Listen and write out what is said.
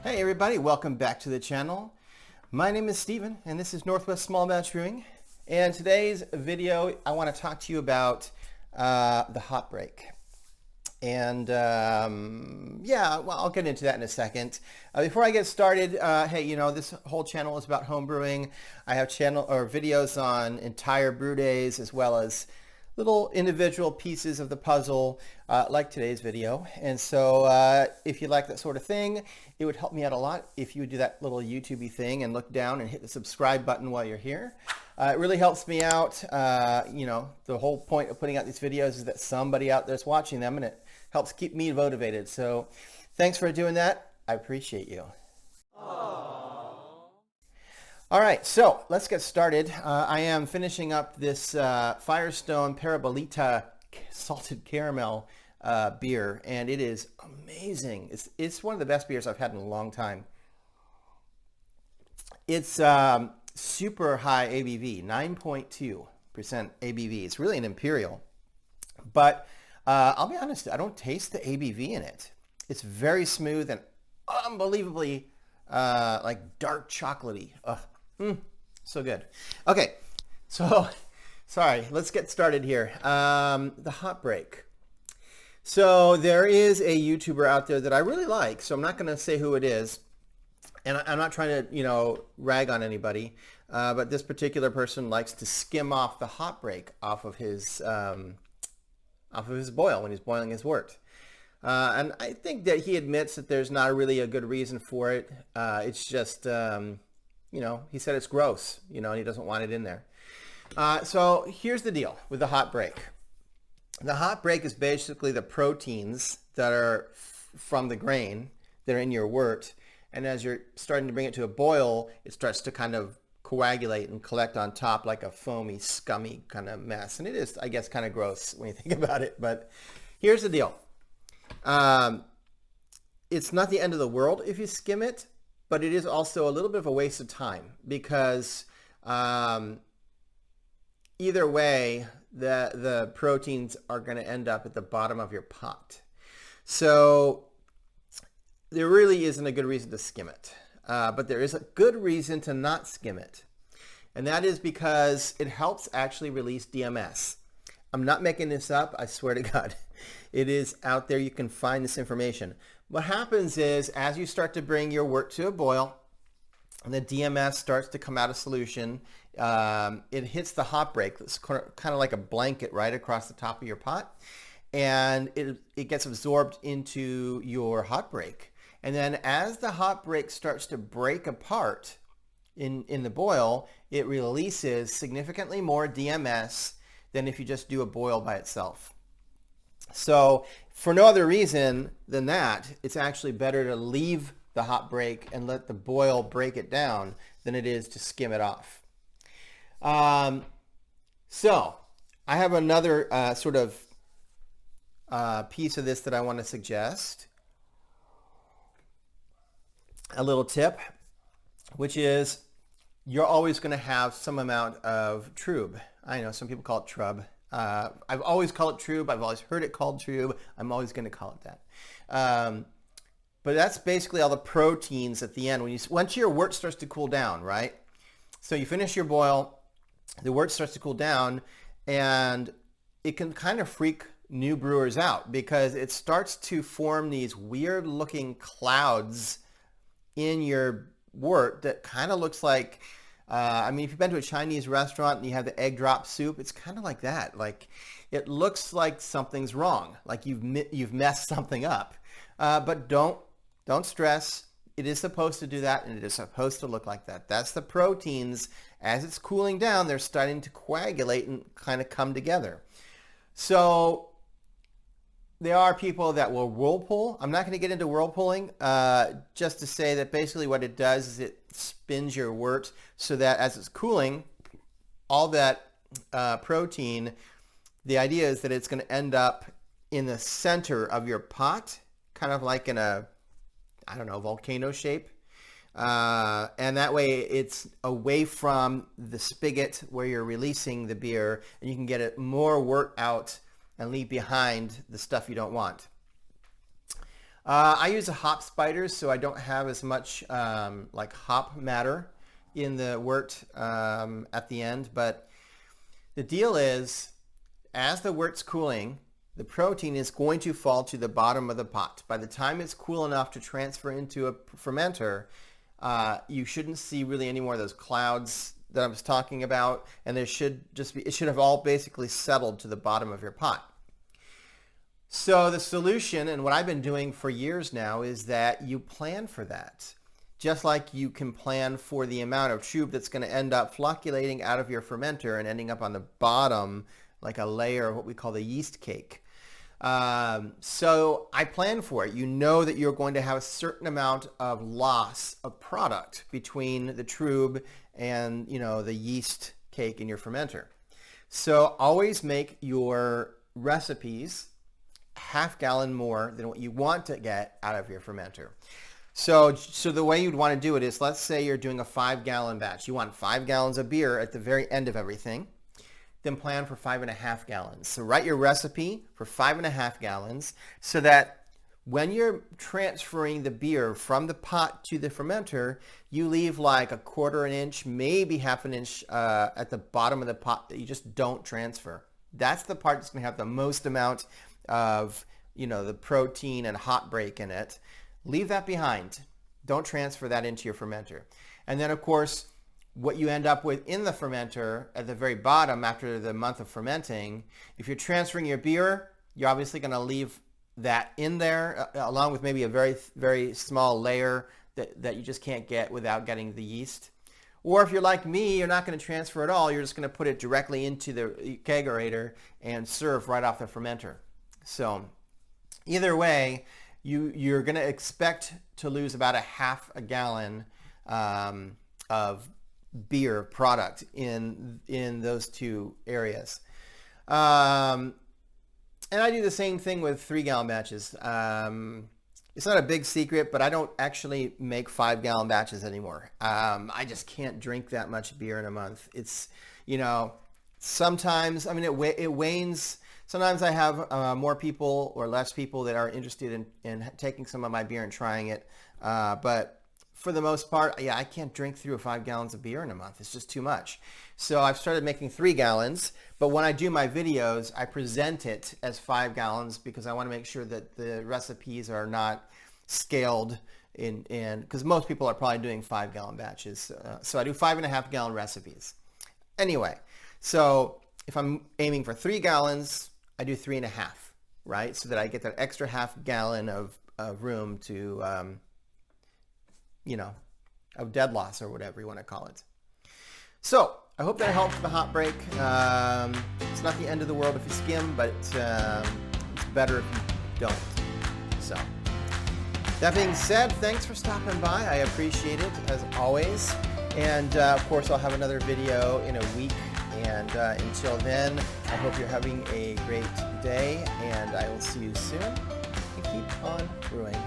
Hey everybody, welcome back to the channel. My name is Steven and this is Northwest Small Batch Brewing. And today's video, I want to talk to you about the hop break. And yeah, well, I'll get into that in a second. Before I get started, hey, you know, this whole channel is about home brewing. I have videos on entire brew days as well as little individual pieces of the puzzle like today's video. And so if you like that sort of thing, it would help me out a lot if you would do that little YouTube-y thing and look down and hit the subscribe button while you're here. It really helps me out. You know, the whole point of putting out these videos is that somebody out there's watching them, and it helps keep me motivated. So thanks for doing that. I appreciate you. All right, so let's get started. I am finishing up this Firestone Parabolita salted caramel beer, and it is amazing. It's one of the best beers I've had in a long time. It's super high ABV, 9.2% ABV. It's really an imperial, but I'll be honest, I don't taste the ABV in it. It's very smooth and unbelievably like dark chocolatey. So good. Okay, so sorry, let's get started here. The hop break. So there is a YouTuber out there that I really like, so I'm not going to say who it is, and I'm not trying to, you know, rag on anybody, but this particular person likes to skim off the hop break off of his boil when he's boiling his wort. And I think that he admits that there's not really a good reason for it. It's just you know, he said it's gross, you know, and he doesn't want it in there. So here's the deal with the hop break. The hop break is basically the proteins that are from the grain that are in your wort. And as you're starting to bring it to a boil, it starts to kind of coagulate and collect on top like a foamy, scummy kind of mess. And it is, I guess, kind of gross when you think about it. But here's the deal. It's not the end of the world if you skim it, but it is also a little bit of a waste of time because either way, the proteins are going to end up at the bottom of your pot. So there really isn't a good reason to skim it, but there is a good reason to not skim it. And that is because it helps actually release DMS. I'm not making this up. I swear to God. It is out there. You can find this information. What happens is as you start to bring your wort to a boil and the DMS starts to come out of solution, it hits the hop break. It's kind of like a blanket right across the top of your pot, and it gets absorbed into your hop break. And then as the hop break starts to break apart in the boil, it releases significantly more DMS than if you just do a boil by itself. So for no other reason than that, it's actually better to leave the hop break and let the boil break it down than it is to skim it off. So I have another sort of piece of this that I want to suggest. A little tip, which is you're always going to have some amount of trub. I know some people call it trub. I've always called it trub. I've always heard it called trub. I'm always going to call it that. But that's basically all the proteins at the end. Once your wort starts to cool down, right? So you finish your boil, the wort starts to cool down, and it can kind of freak new brewers out because it starts to form these weird looking clouds in your wort that kind of looks like, I mean, if you've been to a Chinese restaurant and you have the egg drop soup, it's kind of like that. Like, it looks like something's wrong, like you've messed something up. But don't stress. It is supposed to do that, and it is supposed to look like that. That's the proteins. As it's cooling down, they're starting to coagulate and kind of come together. So there are people that will whirlpool. I'm not going to get into whirlpooling, just to say that basically what it does is it spins your wort so that as it's cooling, all that protein, the idea is that it's going to end up in the center of your pot, kind of like in a, I don't know, volcano shape. And that way it's away from the spigot where you're releasing the beer, and you can get it more wort out and leave behind the stuff you don't want. I use a hop spider, so I don't have as much like hop matter in the wort at the end. But the deal is, as the wort's cooling, the protein is going to fall to the bottom of the pot. By the time it's cool enough to transfer into a fermenter, you shouldn't see really any more of those clouds that I was talking about, and there should just be, it should have all basically settled to the bottom of your pot. So the solution, and what I've been doing for years now, is that you plan for that. Just like you can plan for the amount of trub that's going to end up flocculating out of your fermenter and ending up on the bottom like a layer of what we call the yeast cake. So I plan for it. You know that you're going to have a certain amount of loss of product between the trub and, you know, the yeast cake in your fermenter. So always make your recipes half gallon more than what you want to get out of your fermenter. So the way you'd want to do it is, let's say you're doing a 5-gallon batch. You want 5 gallons of beer at the very end of everything. Then plan for 5.5 gallons. So write your recipe for 5.5 gallons so that when you're transferring the beer from the pot to the fermenter, you leave like 1/4 inch, maybe 1/2 inch at the bottom of the pot that you just don't transfer. That's the part that's going to have the most amount of, you know, the protein and hot break in it. Leave that behind. Don't transfer that into your fermenter. And then, of course, what you end up with in the fermenter at the very bottom after the month of fermenting, if you're transferring your beer, you're obviously going to leave that in there along with maybe a very, very small layer that you just can't get without getting the yeast. Or if you're like me, you're not going to transfer at all. You're just going to put it directly into the kegerator and serve right off the fermenter. So either way, you're going to expect to lose about 1/2 gallon of beer product in those two areas. And I do the same thing with 3-gallon batches. It's not a big secret, but I don't actually make 5-gallon batches anymore. I just can't drink that much beer in a month. It's, you know, sometimes, I mean, it wanes. Sometimes I have more people or less people that are interested in taking some of my beer and trying it. But for the most part, yeah, I can't drink through 5 gallons of beer in a month. It's just too much. So I've started making 3 gallons, but when I do my videos, I present it as 5 gallons because I want to make sure that the recipes are not scaled because most people are probably doing 5-gallon batches. So I do 5.5 gallon recipes. Anyway, so if I'm aiming for 3 gallons, I do 3.5, right? So that I get that extra 1/2 gallon of room to, you know, of dead loss or whatever you want to call it. So I hope that helps the hot break. It's not the end of the world if you skim, but it's better if you don't. So that being said, thanks for stopping by. I appreciate it as always. And of course, I'll have another video in a week. And until then, I hope you're having a great day, and I will see you soon. And keep on brewing.